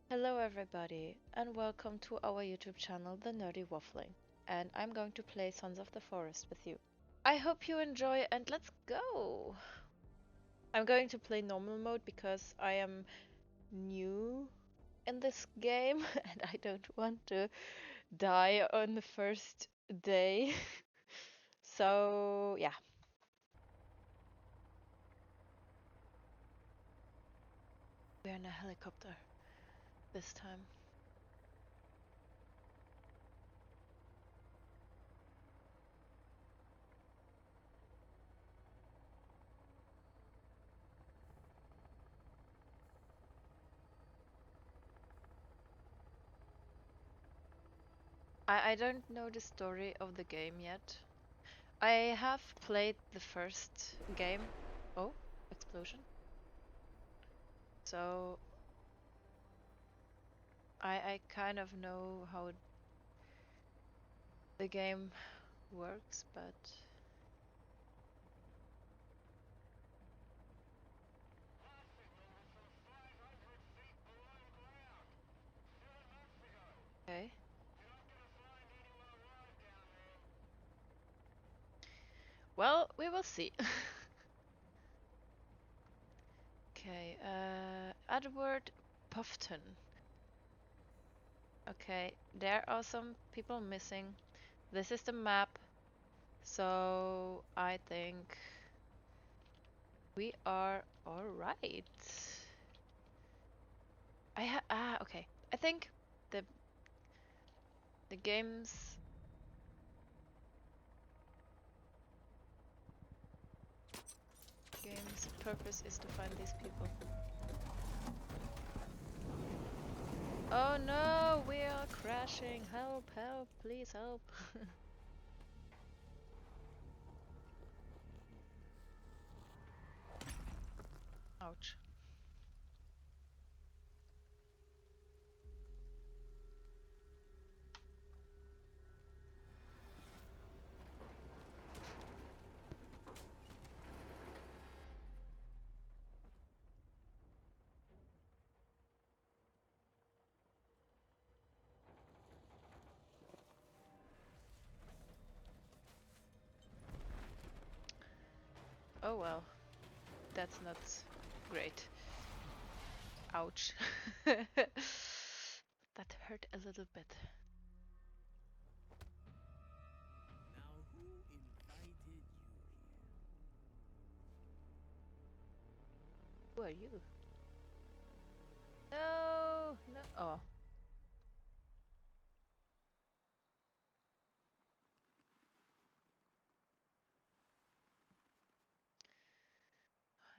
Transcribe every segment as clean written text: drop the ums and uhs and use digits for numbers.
Hello everybody, and welcome to our YouTube channel, The Nerdy Waffling. And I'm going to play Sons of the Forest with you. I hope you enjoy and let's go! I'm going to play normal mode because I am new in this game and I don't want to die on the first day. So, yeah. We're in a helicopter this time. I don't know the story of the game yet. I have played the first game. Oh, explosion. So I kind of know how the game works, but okay. Well, we will see. Okay, Edward Puffton. Okay, there are some people missing. This is the map, so I think we are all right. Okay. I think the the game's purpose is to find these people. Oh no, we are crashing. Help, help, please help. Ouch. Oh well, that's not great. Ouch. That hurt a little bit. Now, who invited you here? Who are you? No, no. Oh,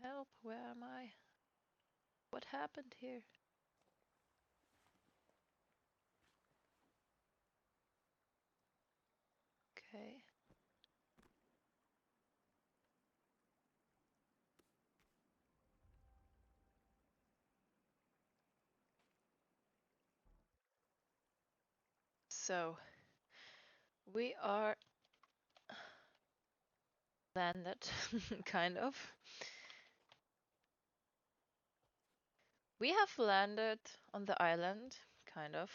help, where am I? What happened here? Okay. So, we are landed, kind of. We have landed on the island, kind of.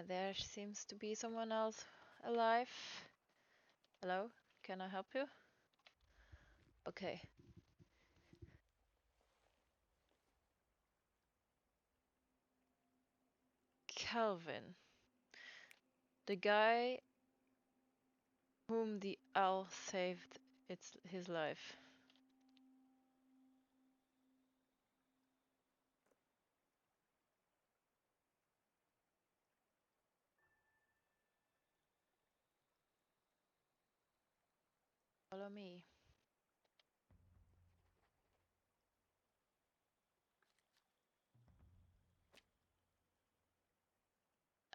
There seems to be someone else alive. Hello, can I help you? Okay. Calvin, the guy whom the owl saved his life. Follow me.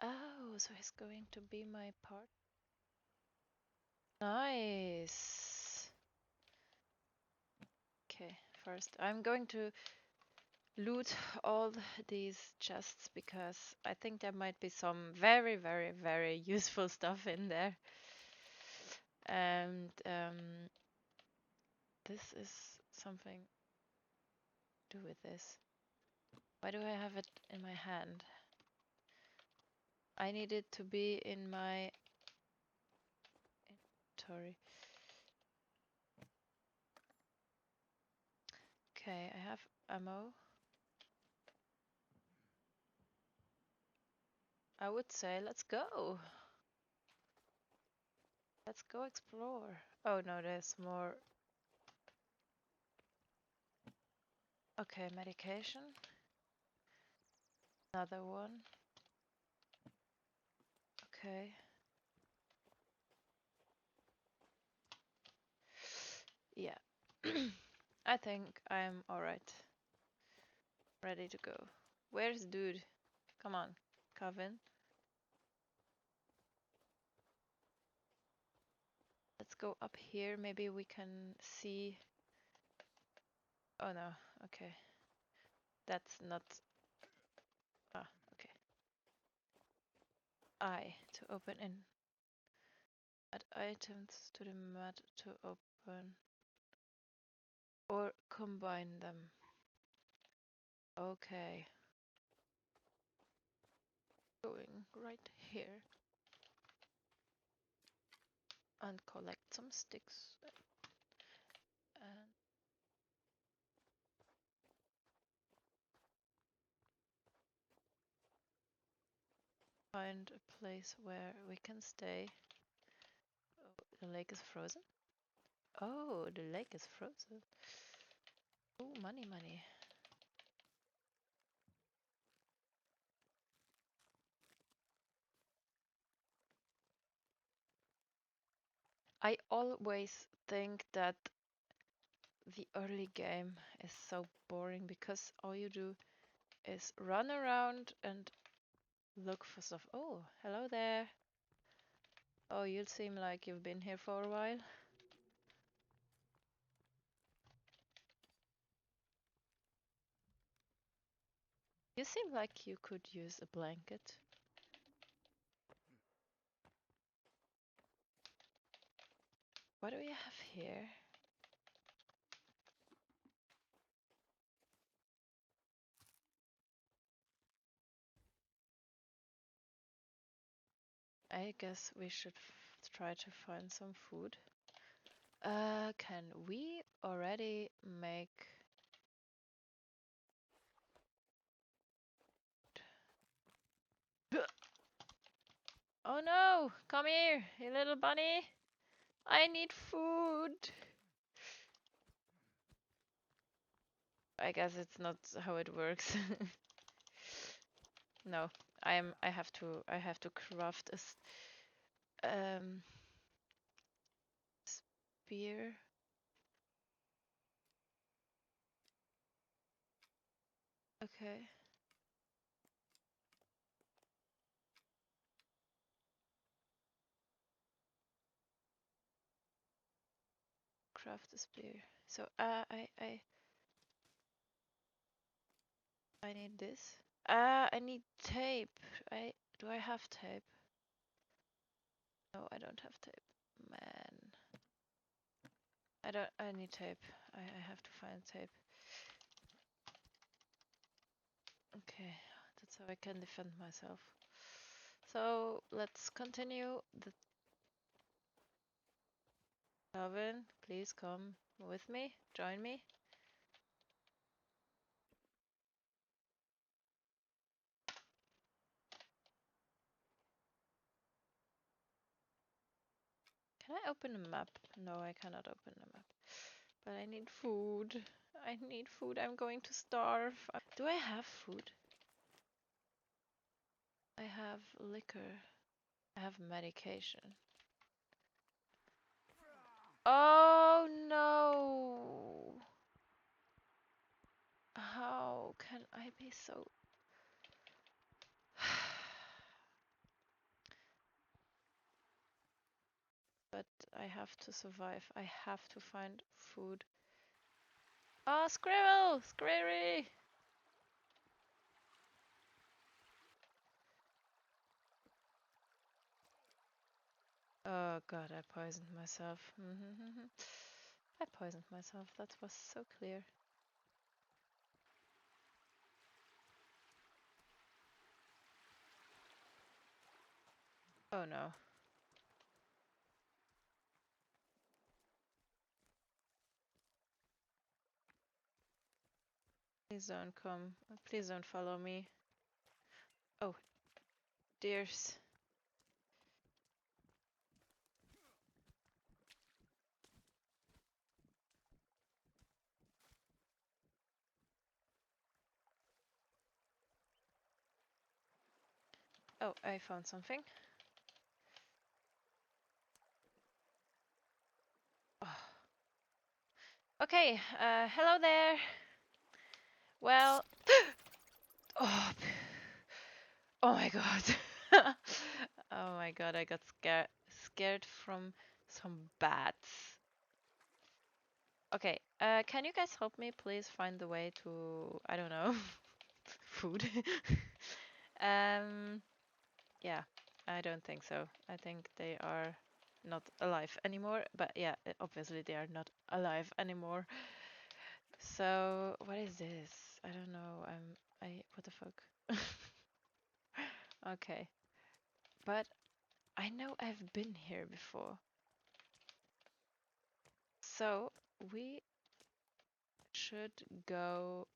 Oh, so he's going to be my part. Nice. Okay, first I'm going to loot all these chests because I think there might be some very, very, very useful stuff in there. And this is something to do with this. Why do I have it in my hand? I need it to be in my inventory. Okay, I have ammo. I would say let's go. Let's go explore. Oh no, there's more. Okay, medication. Another one. Okay. Yeah. I think I'm alright. Ready to go. Where's dude? Come on, Kevin. Let's go up here. Maybe we can see. Oh no. Okay. That's not. Ah, okay. I to open in. Add items to the mat to open. Or combine them. Okay. Going right here. And collect some sticks. And find a place where we can stay. Oh, the lake is frozen. Oh, the lake is frozen. Oh, money, money. I always think that the early game is so boring because all you do is run around and look for stuff. Oh, hello there. Oh, you seem like you've been here for a while. You seem like you could use a blanket. What do we have here? I guess we should try to find some food. Can we already make... Oh no! Come here, you little bunny! I need food! I guess it's not how it works. No, I have to craft a spear. Okay. Craft a spear. So I need this. I need tape. Do I have tape? No, I don't have tape. Man. I need tape. I have to find tape. Okay, that's how I can defend myself. So let's continue. Calvin, please come with me. Join me. Can I open a map? No, I cannot open a map. But I need food. I need food. I'm going to starve. Do I have food? I have liquor. I have medication. Oh no! How can I be so... But I have to survive. I have to find food. Ah, squirrel! Squirry! Oh god, I poisoned myself. I poisoned myself. That was so clear. Oh no. Please don't come. Please don't follow me. Oh, dears. Oh, I found something. Oh. Okay, hello there. Well, oh, oh my god. Oh my god, I got scared from some bats. Okay, can you guys help me please find the way to, I don't know, food? Um, yeah, I don't think so. I think they are not alive anymore, but yeah, obviously they are not alive anymore. So, what is this? I don't know. What the fuck? Okay, but I know I've been here before. So, we should go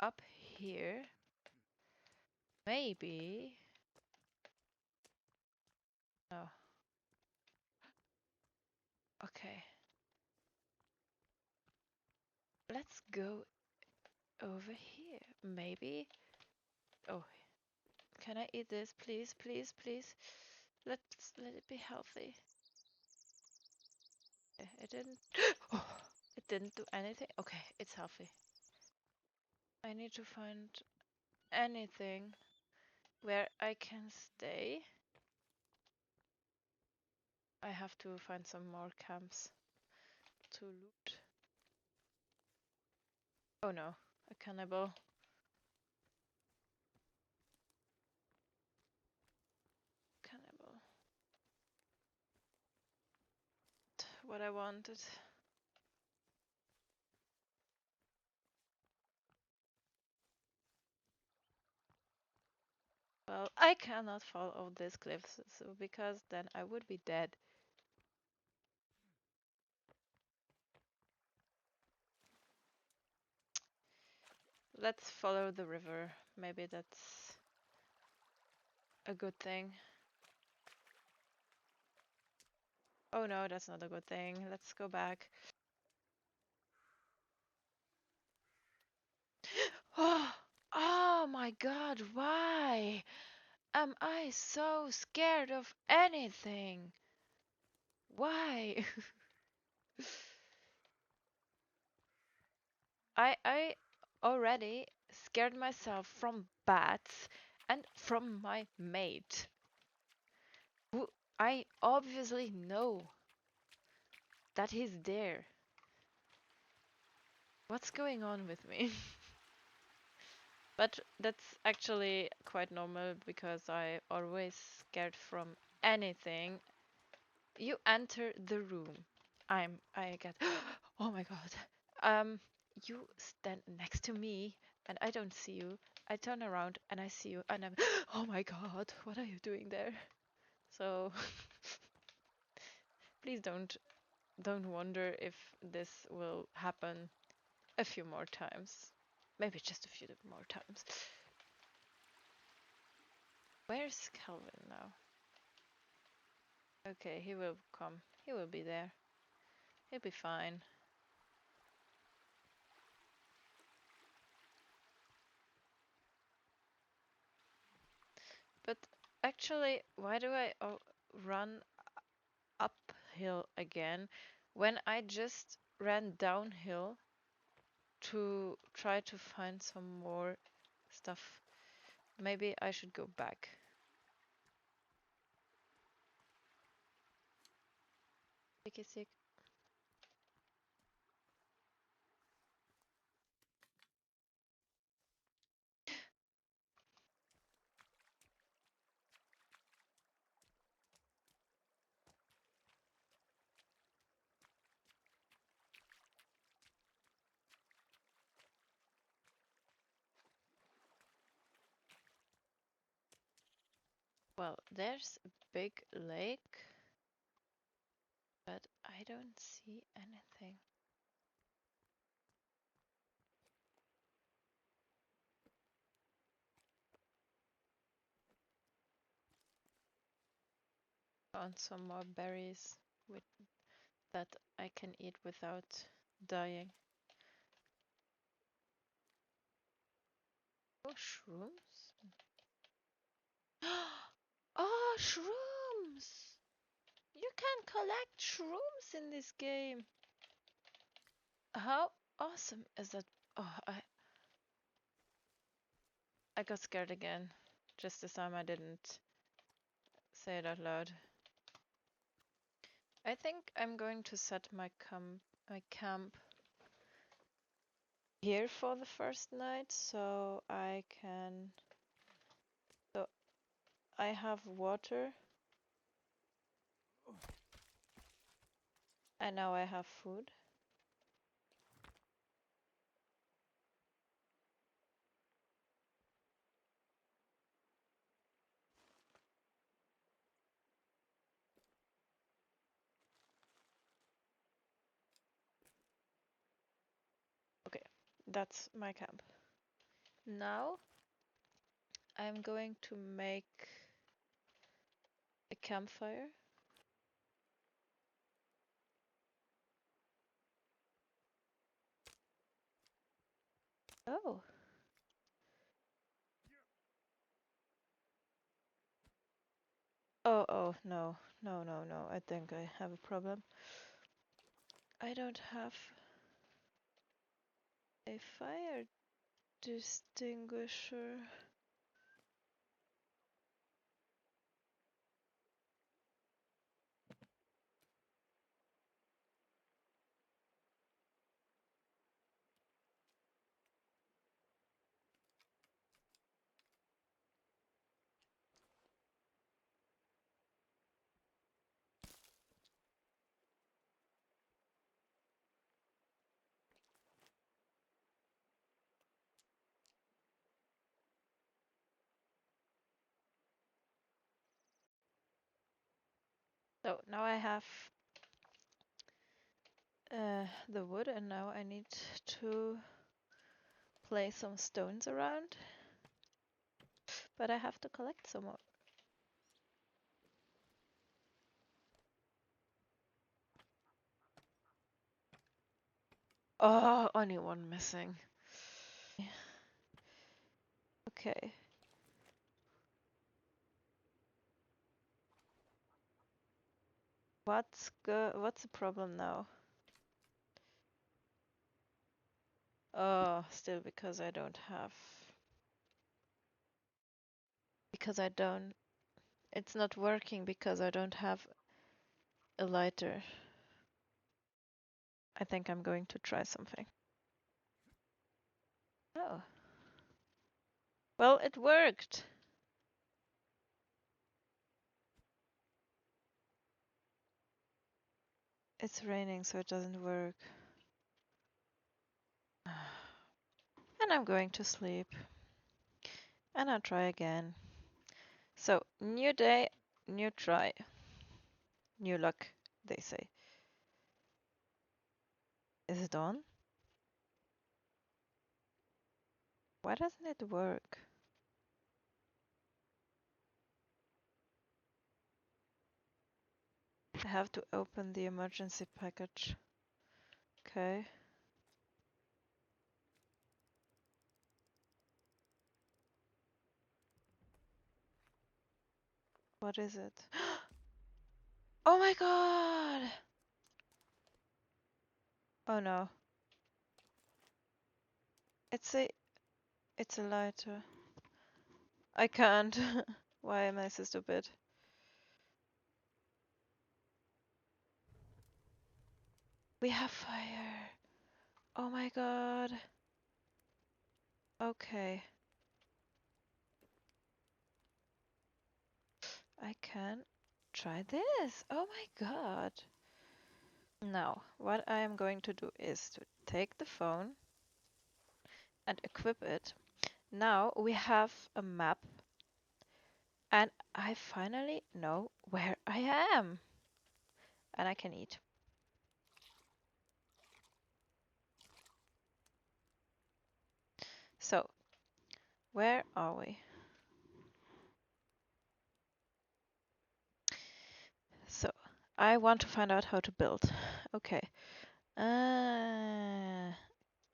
up here. Maybe. Oh, okay. Let's go over here. Maybe. Oh, can I eat this? Please, please, please. Let it be healthy. It didn't. Oh, it didn't do anything. Okay, it's healthy. I need to find anything where I can stay. I have to find some more camps to loot. Oh no, a cannibal. Cannibal. What I wanted. Well, I cannot fall off this cliff, so because then I would be dead. Let's follow the river. Maybe that's a good thing. Oh no, that's not a good thing. Let's go back. Oh, oh my god, why am I so scared of anything? Why? I already scared myself from bats and from my mate, who I obviously know that he's there. What's going on with me? But that's actually quite normal because I always scared from anything. You enter the room. I get oh my god. You stand next to me and I don't see you. I turn around and I see you and I'm oh my god, what are you doing there? So please don't wonder if this will happen a few more times. Maybe just a few more times. Where's Calvin now? Okay, he will come. He will be there. He'll be fine. But actually, why do I run uphill again when I just ran downhill to try to find some more stuff? Maybe I should go back. Sicky sick. Well, there's a big lake, but I don't see anything. Found some more berries with that I can eat without dying. Oh, shrooms? Oh, shrooms! You can collect shrooms in this game. How awesome is that? Oh, I got scared again. Just this time I didn't say it out loud. I think I'm going to set my camp here for the first night, so I can. So I have water, and now I have food. Okay, that's my camp. Now I'm going to make a campfire. Oh. Oh, no. No. I think I have a problem. I don't have a fire distinguisher. So now I have the wood, and now I need to place some stones around. But I have to collect some more. Oh, only one missing. Okay. What's the problem now? Oh, still because I don't have. Because I don't. It's not working because I don't have a lighter. I think I'm going to try something. Oh. Well, it worked. It's raining, so it doesn't work. And I'm going to sleep. And I'll try again. So, new day, new try. New luck, they say. Is it on? Why doesn't it work? I have to open the emergency package. Okay. What is it? Oh my god! Oh no. It's a lighter. I can't. Why am I so stupid? We have fire. Oh my god. Okay. I can try this. Oh my god. Now, what I am going to do is to take the phone and equip it. Now we have a map And I finally know where I am. And I can eat. So, where are we? So, I want to find out how to build. Okay.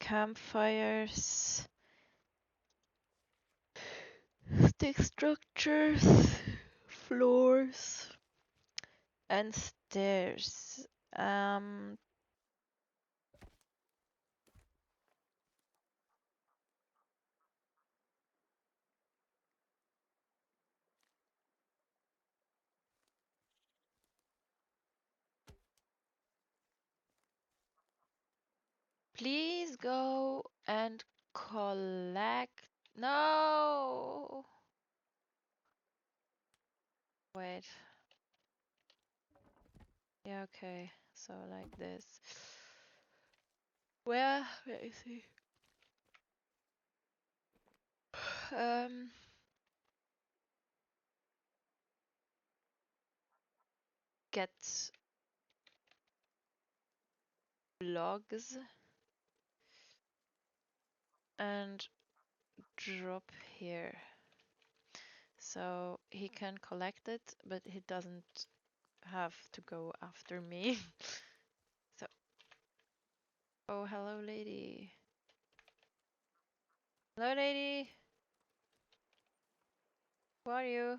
Campfires, stick structures, floors, and stairs. Please go and collect. No! Wait. Yeah, okay. So like this. Where is he? Um, get logs and drop here. So he can collect it, but he doesn't have to go after me. So, oh, hello, lady. Hello, lady. Who are you?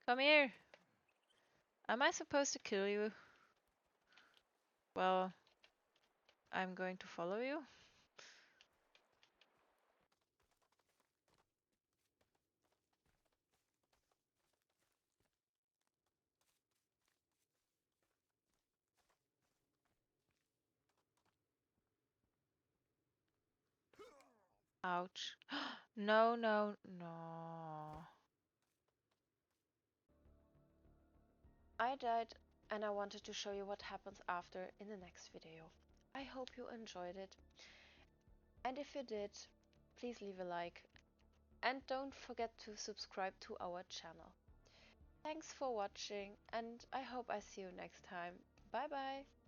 Come here. Am I supposed to kill you? Well, I'm going to follow you. Ouch. No, no, no. I died and I wanted to show you what happens after in the next video. I hope you enjoyed it. And if you did, please leave a like. And don't forget to subscribe to our channel. Thanks for watching and I hope I see you next time. Bye bye.